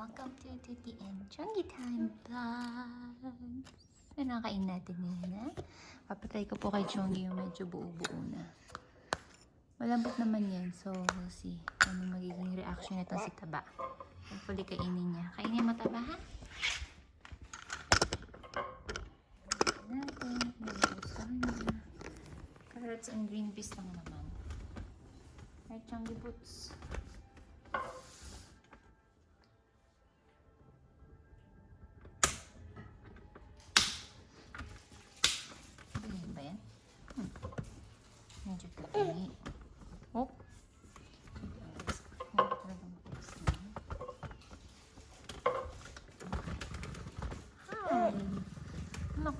welcome to Tuti and Chungy Time Vlogs. Ano kain natin ngayon, ha? Papatay ko po kay Chungy yung medyo buo-buo na. Malambot naman yan, so we'll see anong magiging reaction nito si Taba. Hopefully kainin niya. Kainin mo, Taba, ha? Natin, nagustuhan niya. Carrots and green peas lang naman. Right, Chungy Boots? Medyo tabi. Oh. Hi. Look.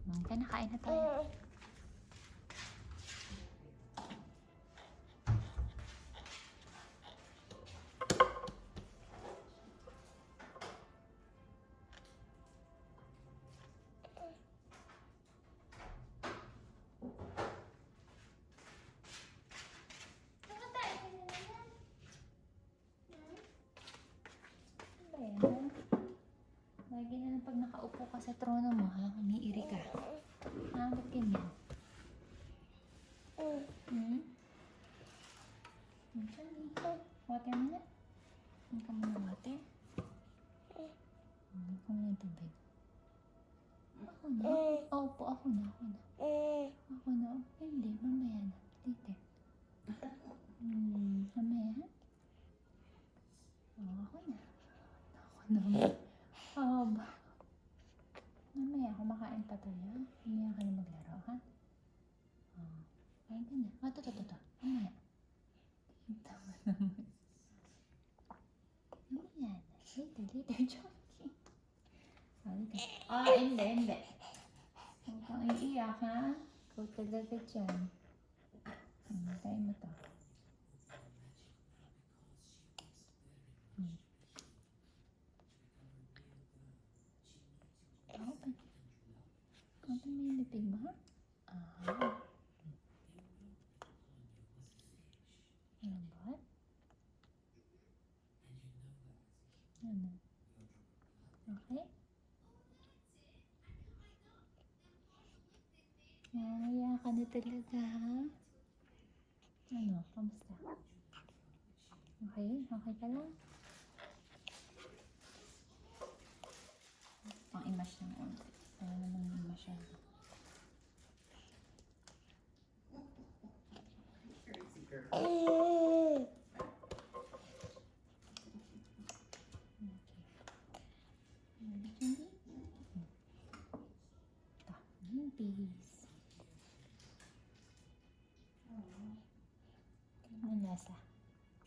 Nakain na tayo. Lagi na lang pag nakaupo ka sa trono mo, ha? Umiiri ka. Ha? Ba't ganyan? Water mo na? Hindi ka muna water? Ako muna yung tubig. Ako na? Opo, ako na. Ako na? Hindi, mamaya na. Dito. Mamaya, ha? Ako na. Ako na. Mamaya, kumakain pa tayo. Mamaya ka na maglaro, ha? Kain ka na. Ito. Mamaya. Tama naman. Mamaya na. Later, Chunky. Hindi. Huwag kang iiyak, ha? Ikaw talaga dyan. Kain mo to. Open mo yung bibig mo, ha? Lambot? Ano? Okay? Mamaya ka na talaga, ha? Ano? Kamusta? Okay? Okay ka lang? Pang-imash ng onte. Ayaw naman yung masyado. Peace. Ano lasa?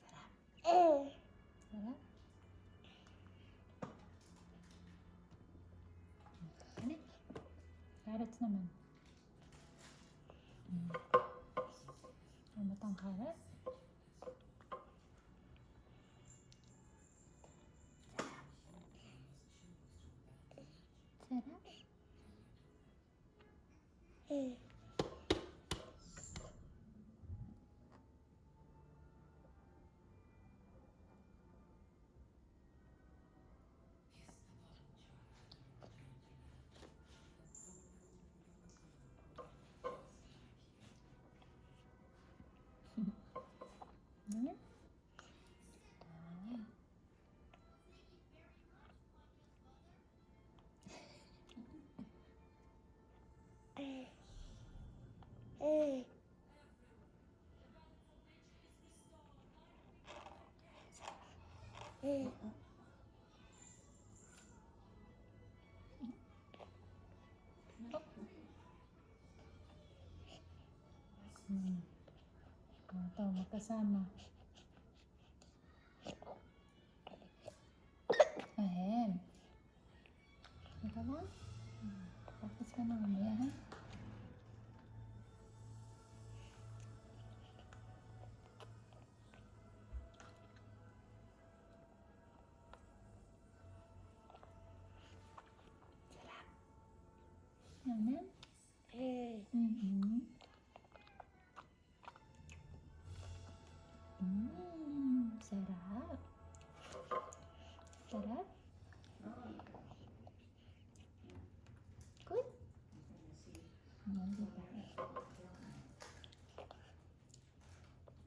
Sarap. Sarap? Ano? Carrots naman. Ano ba itong carrot? Sarap? Ano? Ito, magkasama. Ahem. Ito lang? Focus ka na mamaya, ha? Sarap. Ano? Sarap. Sarap. Good. Ayan, diba?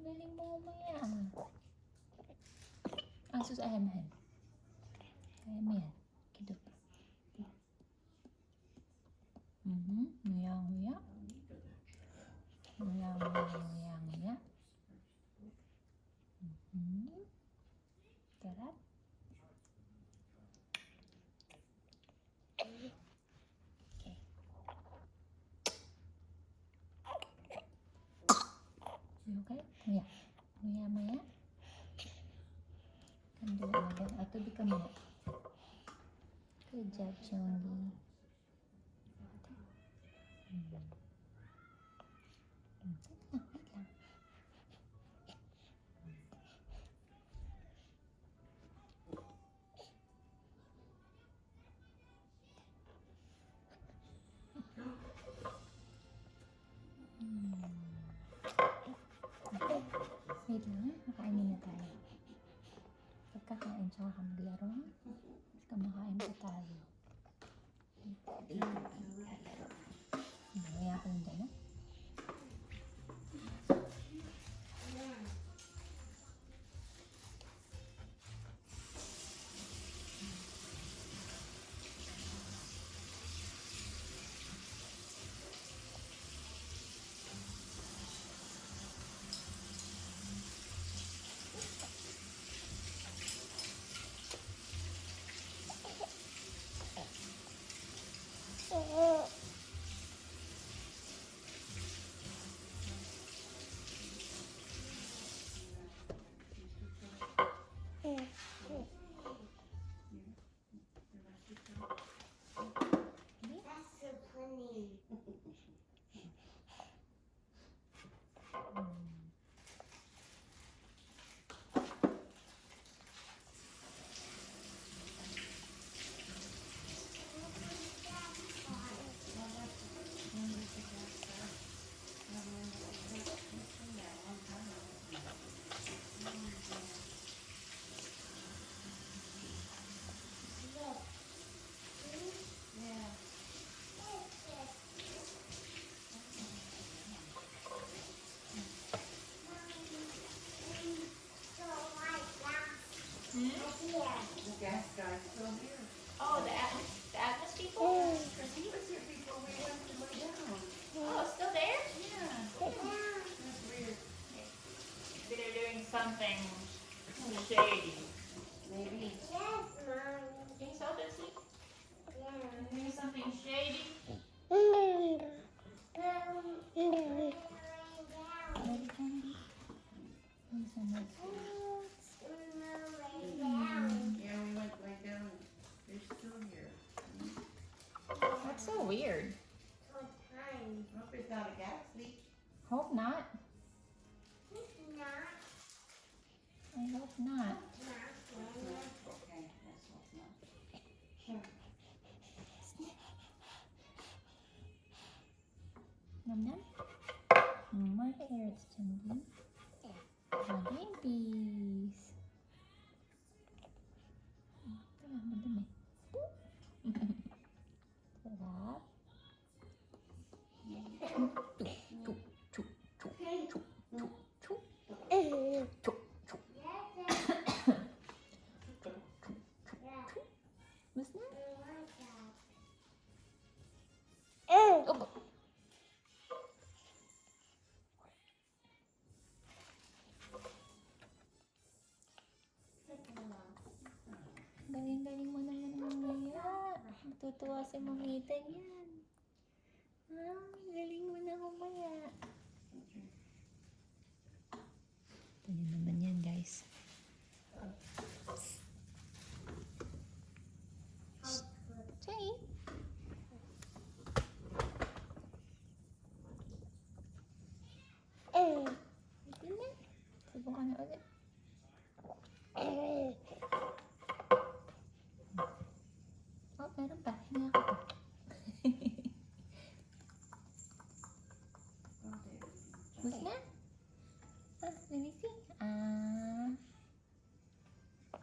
Galing mo umaya. Ang sus, ayaw mo yan. Ayaw mo yan. Kidop. Nguya, nguya. Nguya, nguya, nguya, nguya. Sarap. Okay. You okay? Nguya. Nguya, maya. Kandila na lang. At tubig ka muna. Good job, Chongi. Wait lang. Wait lang ha, makainin na tayo. Pagkakain tsaka ka maglaro. Tapos kumakain pa tayo. Lalaro. Mamaya ko nandyan ha. Oh, the Atlas people? Because he was here before we went to lay down. Oh, it's still there? Yeah. That's weird. Maybe they're doing something shady. Maybe. Think so, Dixie? Doing something shady? Yeah, we went lay down. They're still here. That's so weird. Hope it's not a gas leak. Hope not. I hope not. Okay, that's what's not. Num num. More carrots, Chungi. Mga babies. Tama, madumi. Sarap. Chuk, chuk, chuk, chuk, chuk, chuk. Chuk, chuk. Mas na? Opo. Galing-galing mo naman umaya. Natutuwa si mamita niyan. Galing mo na umaya. Ito yun naman yan, guys. Jay. Hindi na. Subukan na ulit. Oh, meron pa. Hinga ka pa. Gusto na? Let me see.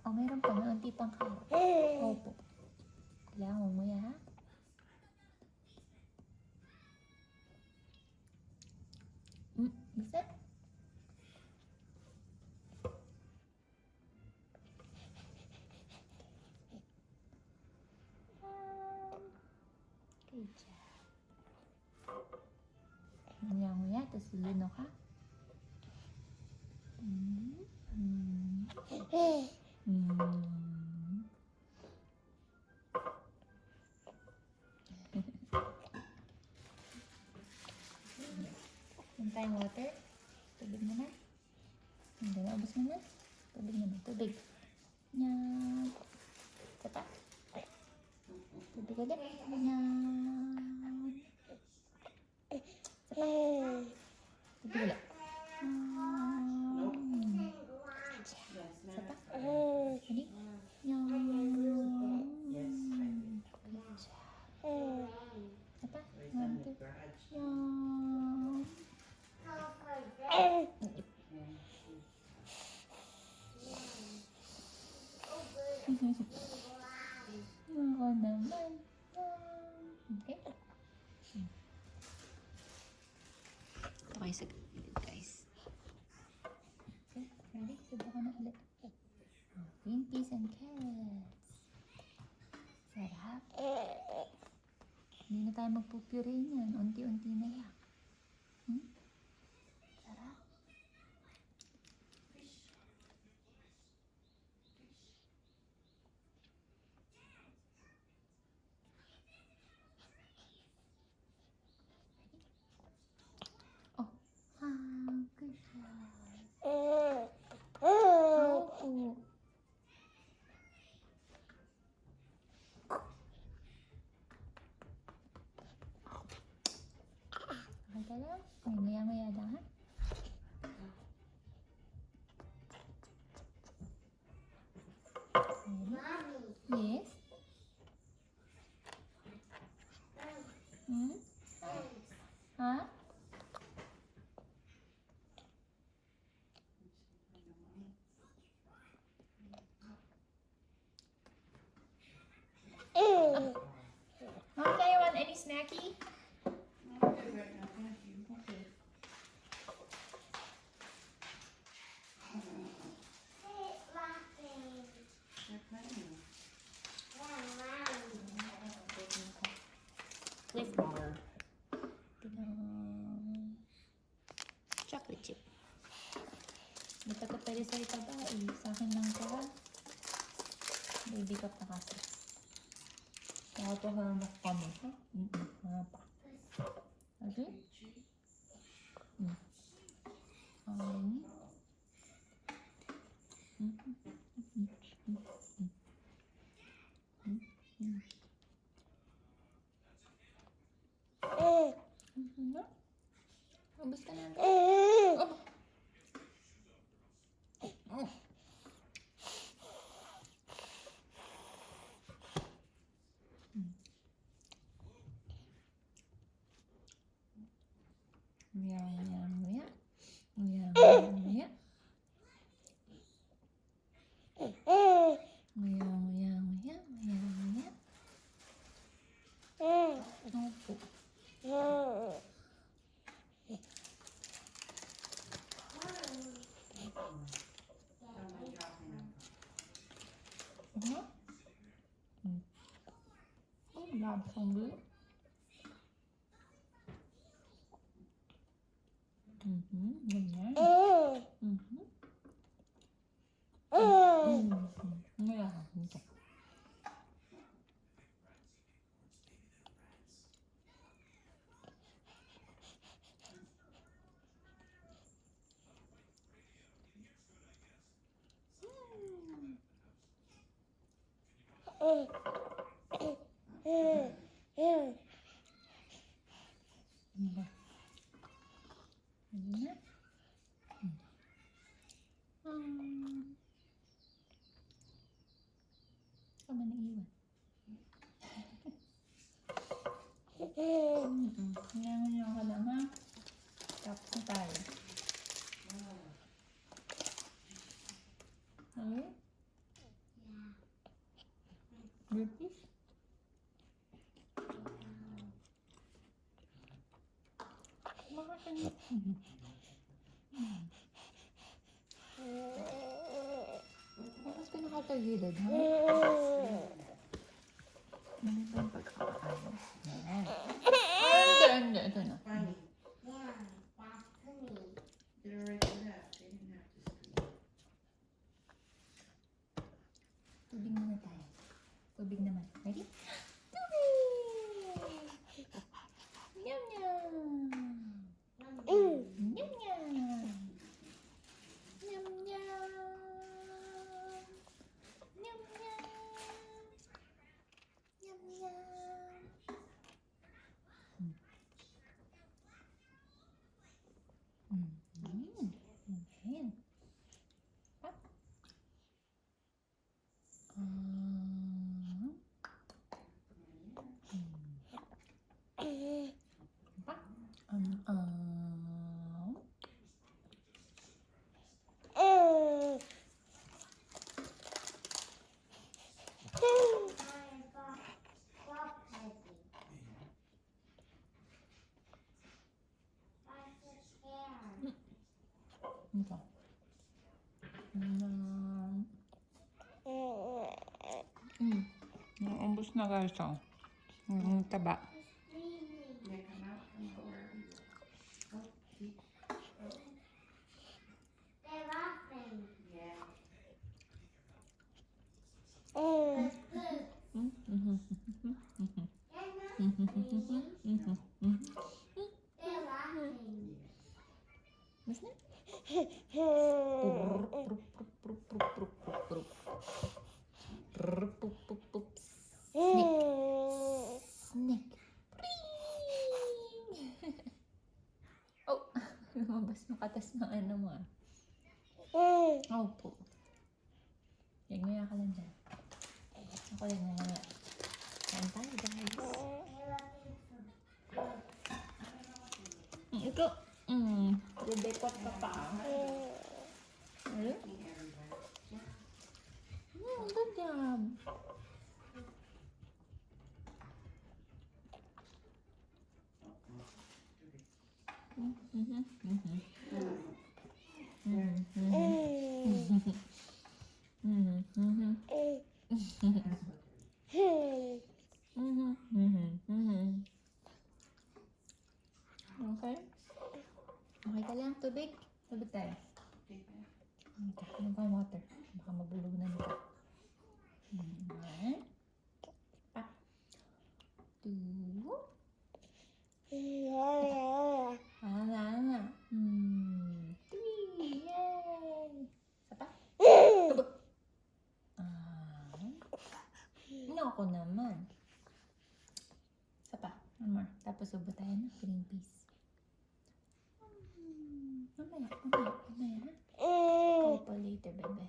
Oh, meron pa. May unti pang kalat. Opo. Kailangan mo ya, ha? Bisa? Good job. Nguya-nguya, tapos lino ka. Yung tayong water. Tubig mo na. Hindi na, ubos mo na. Tubig mo na. Tubig. Yan. Isa pa. Tubig ulit. Yan. Isa pa. Tubig ulit. Yes, Isa pa. no. Ready? Yan. Yes, Good job. Isa pa. right One, on the two. garage. Yan. Yeah. Ako naman. Okay. Okay, sa gilid, guys. Okay, ready? Subukan na ulit. Green peas and carrots. Sarap. Hindi na tayo magpupuree niyan. Unti-unti na yan. Sarap. Oh, good job. Opo. Okay ka lang? Ay, maya-maya lang, ha? Yes? Hmm? Ha? Okay, you want any snacky? No, I'm good right now, thank you. Okay. They're playing. Cliff bar. Chocolate chip. Hindi pa ito pwede sa itaba eh. Sa akin lang ito, ha? Baby ka pa kasi. Kaya ito hamak kami, ha? Hamak. Okay? Ubus ka na. Oh. Oh. Nguya, nguya, nguya. Nguya, nguya, nguya. Nguya, nguya, nguya. Nguya, nguya. Opo. Oh, love hungry. Ganyan. Nguya, nguya. Ganyan. Saan ba naiwan? Ngayon ka lang, ha? Tapos na tayo. Okay? Burpees? Makakalit. Bakit ka nakatagilid, ha? Ano ba yung pagkakakain? Ayan. Hindi. Ito na. Funny. Yeah, that's funny. They're already left. They didn't have to scream. Tubig muna tayo. Tubig naman. Ready? Tubig! Yum yum! Yum yum! Yum yum! Yum yum! Yum yum! Ayan. Up. Pa. Ito. Naumbos na guys, oh. Ang taba. Yeah, come out from the door. Oh, see? They're laughing. Yeah. They're laughing. Mas na? Snake. Oh, lumabas yung katas ng ano mo ah. Oh po. Yan ka lang dyan. Ako lang nga. Kain tayo guys. Ito. Rebekot ka pa. Ano? Good job. Okay? Okay ka lang? Tubig? Tubig tayo. Ano ba water? Baka mabulunan ka. One. Pa. Two. Nga. Three. Yay! Isa pa? Tubig. No, ako naman. Isa pa. One more. Tapos ubo tayo ng green peas. Mamaya. Call pa later, bebe.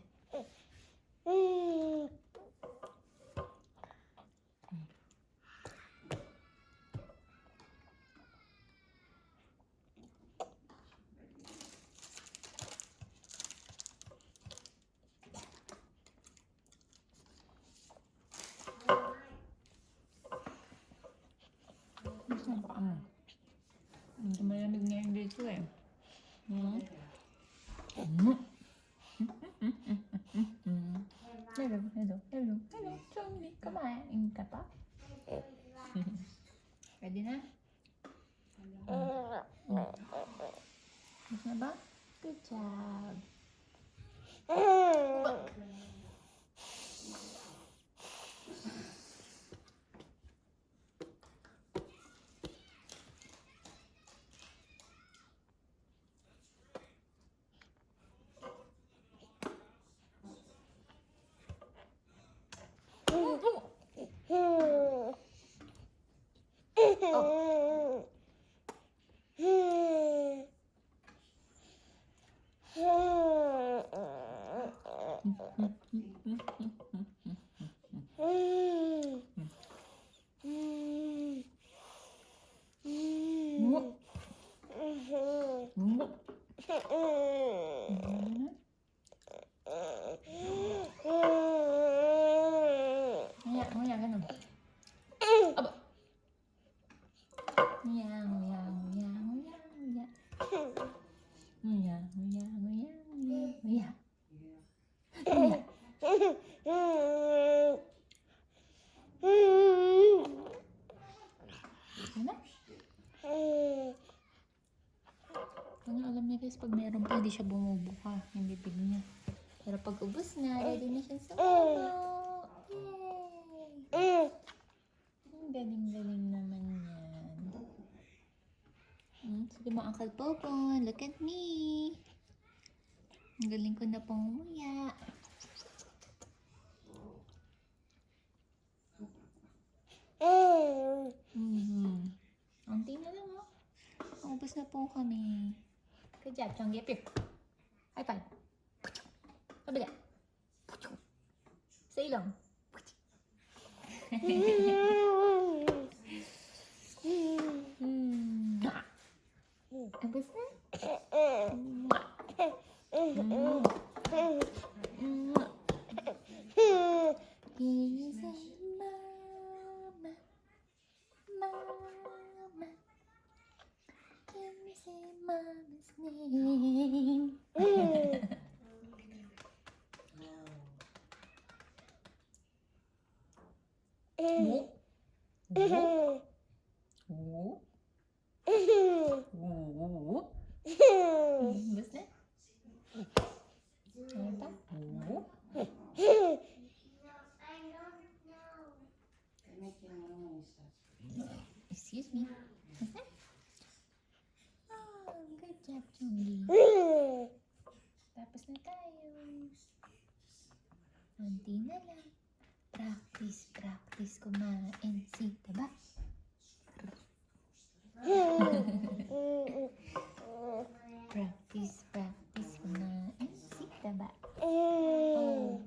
Mas napaka mo. Hindi malamig ngayon dito eh. Hello. Zombie, kumain ka pa? Pwede na? Mas na ba? Good job. Nguya, nguya, nguya, nguya, nguya. Nguya, nguya, nguya, nguya, nguya. Nguya. Ano? Ano, alam niya guys, pag meron pa, hindi siya bumubuka yung bibig niya. Pero pag ubos na, ready na siya sa ulo. Yay! Ang galing-galing naman yan. Sige mo, Uncle Popon, look at me. Ang galing ko na pong umuya. Unti na lang, oh. Ubos na po kami. Good job, Chongi. Up here. High five. Kabila. Sa ilong. Ubos na? Can you say mama? Mama. Can you say mama's name? Ubos na? Ano pa? I don't know. Excuse me. Ubos na? Oh, good job, Chongi. Tapos na tayo. Unti na lang. Practice, practice kumain. Si, diba? Practice, practice kumain. Si, diba? Oh.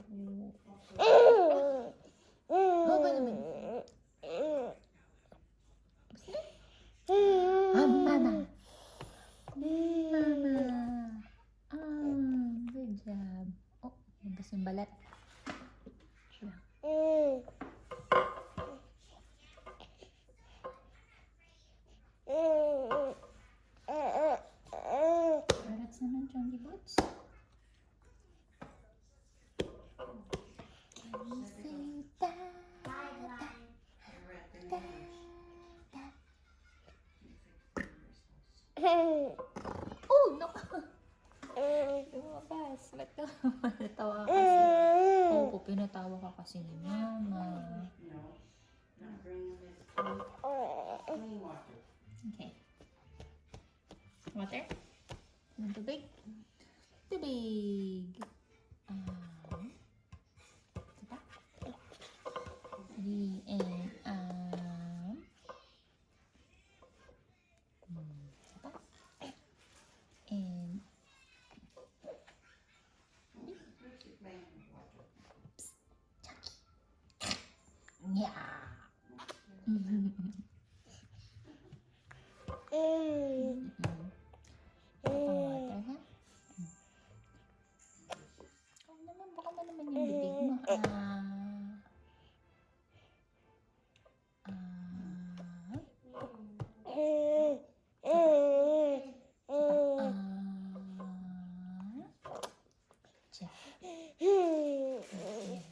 Oh, ba naman? Mama. Mama. Good job. Oh, nabas yung balat. Carrots naman, Chongi Boots. Can you say da, da, da, da? Oh, naku! Lumabas. Ba't ka natawa kasi? Oo, pinatawa ka kasi ni Mama. Okay. Water? Ano tubig? Tubig! Diba? Diba? And yeah. Water, ha? Oh, naman, baka mo naman yung bibig mo.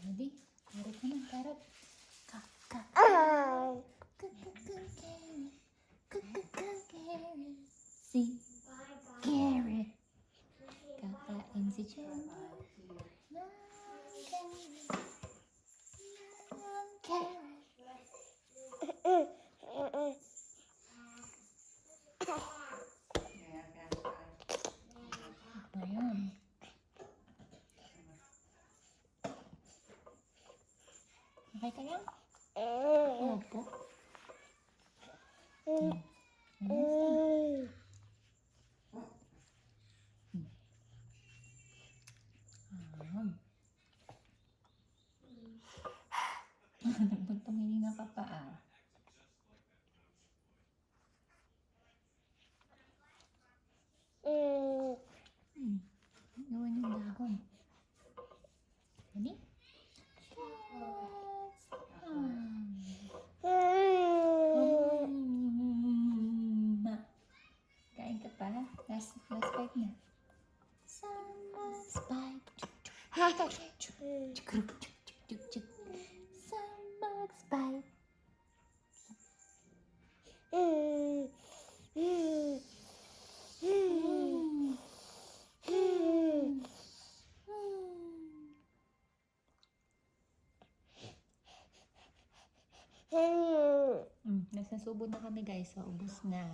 Ready? Carrot naman, carrot. Si carrot. Kakain si Chongi. Carrot. Ayun. Okay ka lang? Opo. Tumingin ka pa ah. Iwan yung dahon. Ready? Cats. go. Chuk. Some bugs bite. Nasa subo na kami guys. So, ubos na.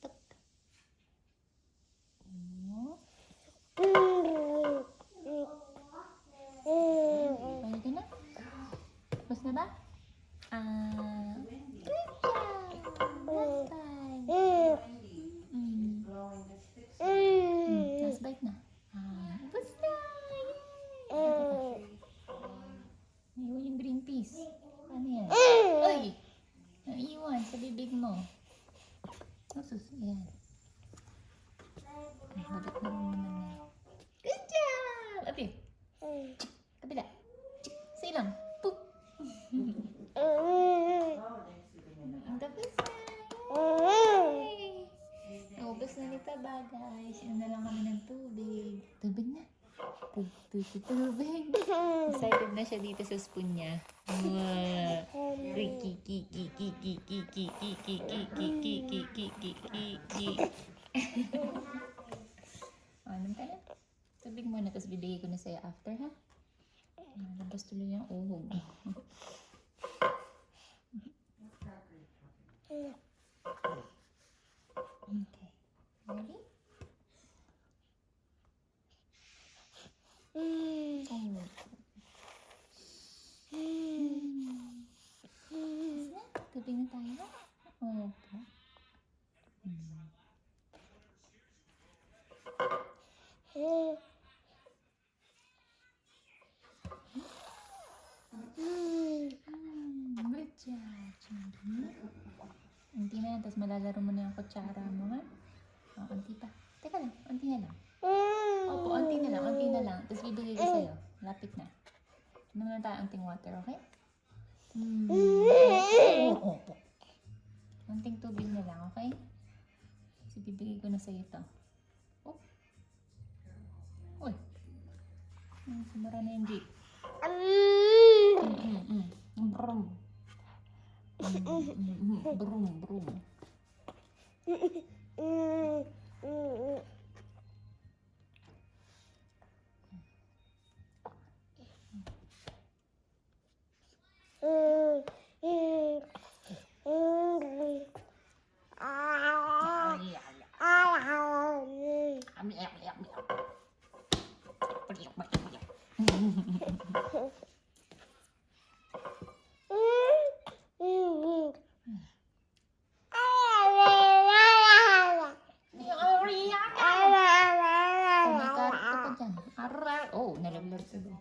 Tuk. Pwede na? Ubos na ba? Good job! Last time. Last bite na. Ubos na! Yay! Naiwan yung green peas. Paano yan? Uy! Naiwan sa bibig mo. Sus, yan. Balik na muna na. Good job! Abi. Kabila. Sa ilang. Poop. Ang tapos na. Yay! Naubos na nito ba guys? Inom na lang kami ng tubig. Tubig na. Tubig. Excited na siya dito sa spoon niya. Anong ka na? Tubig muna, tapos bibigay ko na sa'yo after, ha? Labas tuloy yung uhog. Okay. Ready? Tubig na tayo? Opo. Good job, Chingy. Unti na yan, tapos malalaro mo na yung kutsara mo, ha? O, unti pa. Teka lang, unti na lang. Opo, unti na lang. Tapos bibigay ko sa'yo. Lapit na. Muna tayo unting water, okay? Opo. Unting tubig na lang, okay? So, bibigay ko na sa'yo ito. Oh. Uy. Sumara na yung jeep. Brum. Brum. Oh, nalaglag tuloy.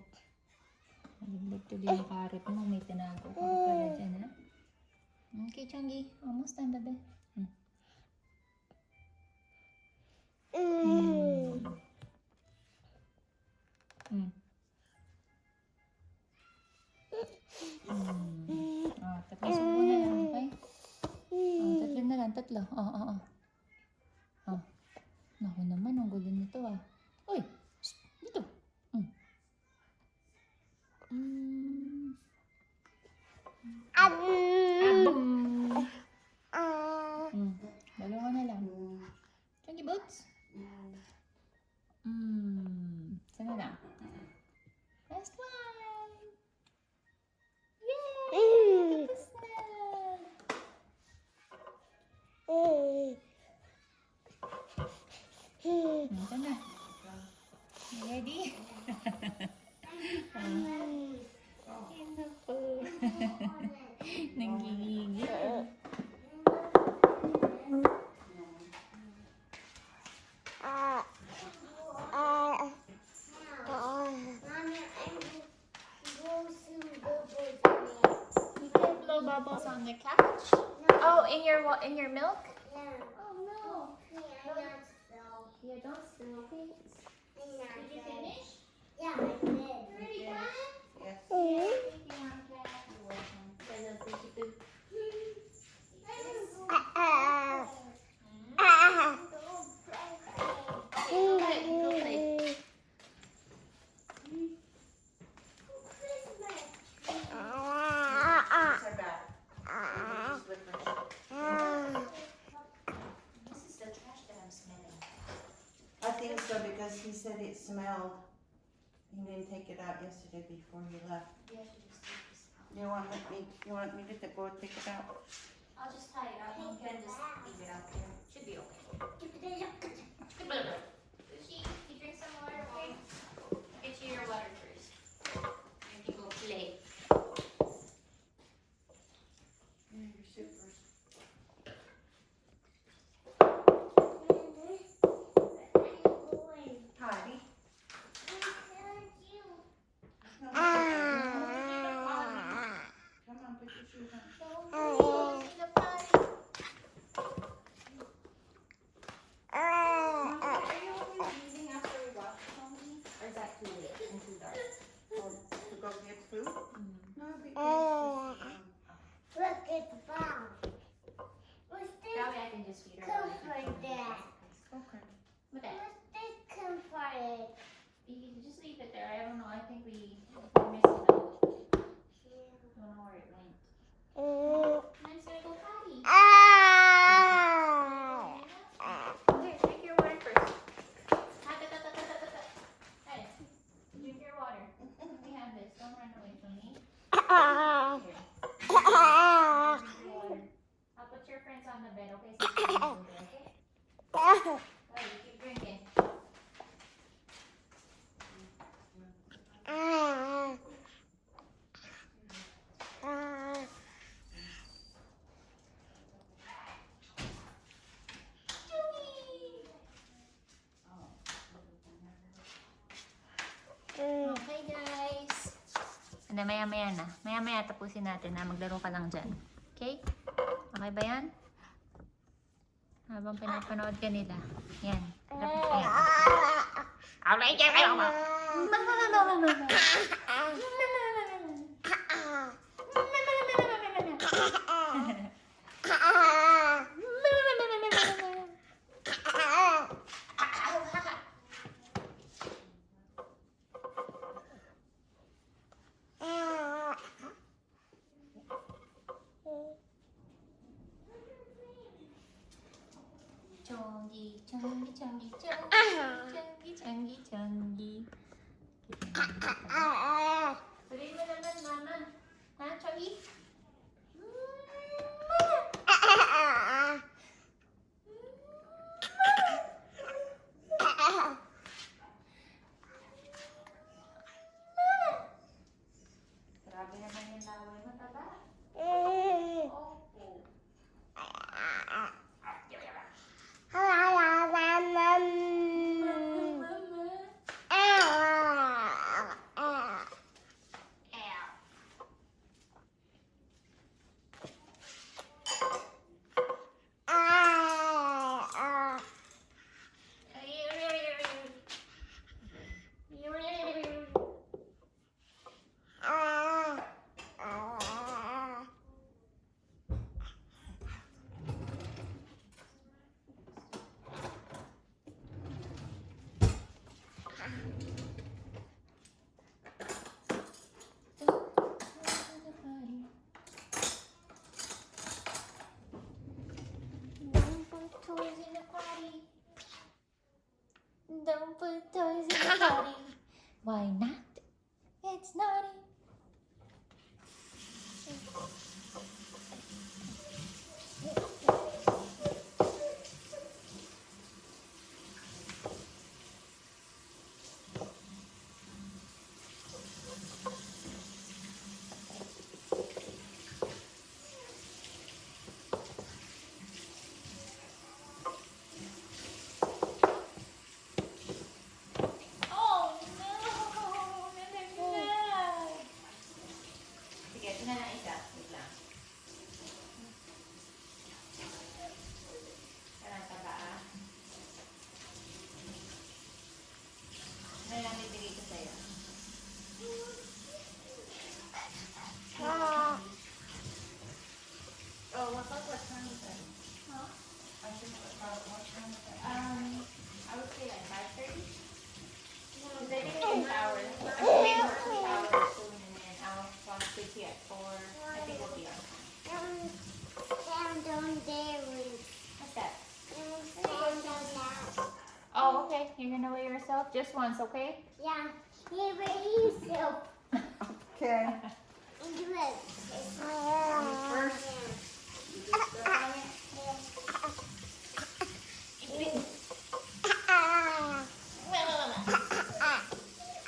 Nalaglag tuloy yung karet mo. May tinago ka pala dyan, ha? Okay, Chongi. Almost done, babe. Tatlo subo na lang, okay? Tatlo na lang, tatlo. Naku naman, ang gulo nito, ah. Uy! Dito. Dalawa na lang. Chunky boots? Sana lang. Last one! Yay! Tapos na! Ito na. Ready? Yan na po. Nanggigigil. Bubbles on the couch? Oh, in your milk? Yeah. Oh no. Yeah, not Yeah, don't spill, please. Did you finish? Yeah, I did. Ready, done? Yes. Thank you, Mom Cat. You're welcome. I love Fishy Poo. Go play. said it smelled. He didn't take it out yesterday before he left. Yeah, she just take this out. You want me to go take it out? I'll just tie it up. You can just leave it out there. Should be okay. She drink some water, okay? I'll get you your water first. You can go play. Your supers. Potty. No, come on, put your shoes on. Are you always leaving after we wash the Tony? Or is that too late and too dark? To go get food? No, because Look at the bomb. What's this That way I can just feed her. come while I for, keep Dad? okay. But that, What's this come for it? you can just leave it there. I don't know. I think we're missing out. I don't know where it went. Mine's gonna go potty. Here, drink your water first. Hey, drink your water. Let me have this. Don't run away from me. Here. Drink your water. I'll put your friends on the bed, okay? So you can go there, okay? Oh, you keep drinking. Okay, guys. Ano, maya-maya na. Maya-maya tapusin natin na maglaro ka lang dyan. Okay? Okay ba yan? Habang pinapanood ka nila. Yan. Ayan. Alright, yan kayo ba? Chongi, chongi, chongi, chongi, chongi, chongi. Sabihin mo naman, mama. Ha, chongi? Grabe naman yung laway mo, taba. Opo. Don't put toys in the potty. Why not? It's naughty. Oh no! yourself? Just once, okay? Yeah. You ready yourself. Okay. Do it. First. You just step on it.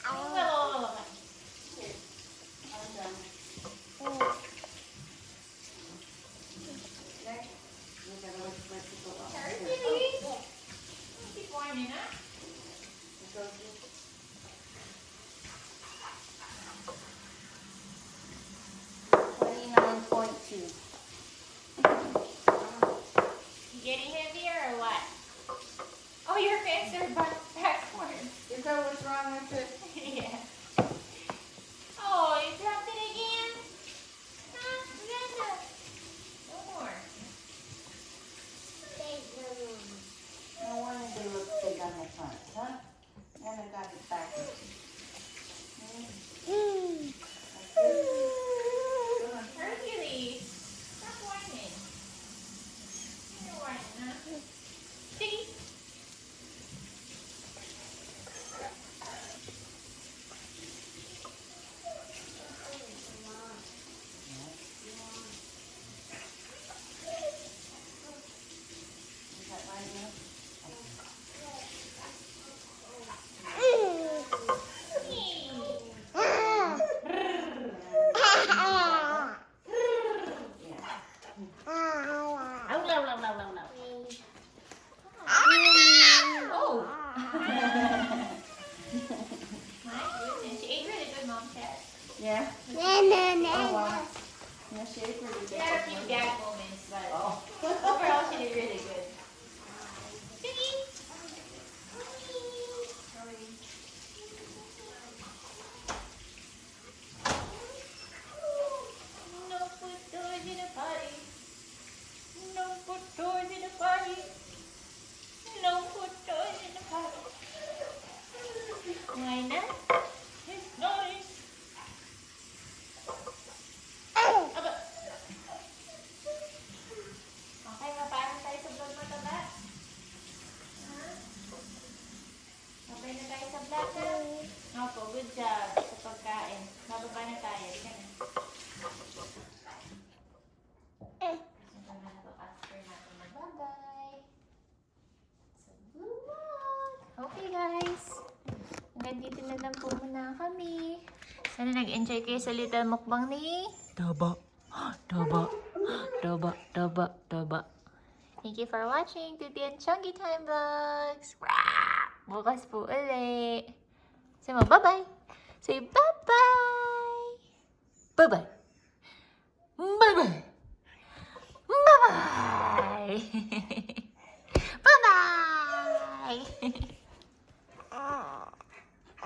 I'm done. Next, we're gonna wait for it to go up. Keep whining, huh? It goes in. 29.2. You getting heavier or what? Oh, your hands are backwards. Is that what's wrong with it? Yeah. Oh, you dropped it again? Huh, Amanda? No more. No wonder they look big on the front, huh? And I got it backwards. Hercules, stop whining. You're whining, huh? Piggy. Is that right now? Oh. My goodness, she ate really good, Mom said. Yeah? No. Oh, wow. Yeah, she ate pretty good. She had a few gag moments, but Oh. overall she did really good. Piggy. No put toys in a party. No put toys in a party. No put toys in a party. Why not? It's noise. Aba. Okay, mapasok tayo sa vlog mataba. Ha? Okay na tayo sa vlog na? Opo, good job sa pagkain. Bababa na tayo. Di ka na. Ito na napapasok natin. Bye-bye. Sa vlog. Okay guys. Hanggang dito na lang po muna kami. Sana nag-enjoy kayo sa little mukbang ni Taba. Taba. Taba. Taba. Taba. Thank you for watching Tuti and Chunky Time Vlogs. Bukas po uli. Say mo bye-bye. Say bye-bye. Bye-bye.